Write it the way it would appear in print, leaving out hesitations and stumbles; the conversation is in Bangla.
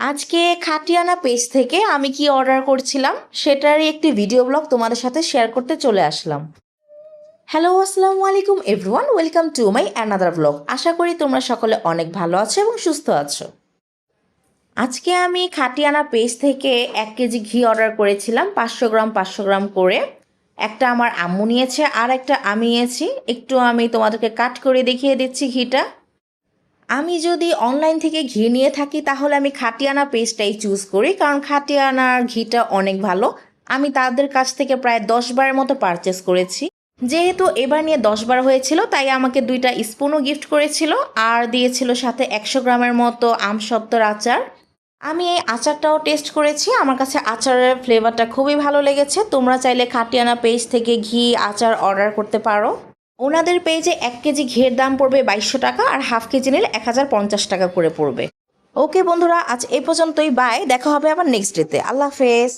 আজকে খাটিয়ানা পেজ থেকে আমি কি অর্ডার করছিলাম সেটারই একটি ভিডিও ব্লগ তোমাদের সাথে শেয়ার করতে চলে আসলাম। হ্যালো, আসসালামু আলাইকুম everyone, welcome to my another blog. আশা করি তোমরা সকলে অনেক ভালো আছো এবং সুস্থ আছো। আজকে আমি খাটিয়ানা পেজ থেকে 1 কেজি ঘি অর্ডার করেছিলাম, 500 গ্রাম 500 গ্রাম করে। একটা আমার আম্মু নিয়েছে আর একটা আমি নিয়েছি। একটু আমি তোমাদেরকে কাট করে দেখিয়ে দিচ্ছি ঘিটা। আমি যদি অনলাইন থেকে ঘি নিয়ে থাকি তাহলে আমি খাটিয়ানা পেস্টটাই চুজ করি, কারণ খাটিয়ানার ঘিটা অনেক ভালো। আমি তাদের কাছ থেকে প্রায় 10 বারের মতো পারচেস করেছি। যেহেতু এবার নিয়ে 10 বার হয়েছিল, তাই আমাকে 2টা স্পুনও গিফট করেছিল আর দিয়েছিল সাথে 100 গ্রামের মতো আমসত্ত্বর আচার। আমি এই আচারটাও টেস্ট করেছি, আমার কাছে আচারের ফ্লেভারটা খুবই ভালো লেগেছে। তোমরা চাইলে খাটিয়ানা পেজ থেকে ঘি আচার অর্ডার করতে পারো। ওনাদের পেজে 1 কেজি ঘিয়ের দাম পড়বে 2200 টাকা আর হাফ কেজি নিলে 1050 টাকা করে পড়বে। ওকে বন্ধুরা, আজ এই পর্যন্তই। বাই, দেখা হবে আবার নেক্সট ডেতে। আল্লাহ হাফেজ।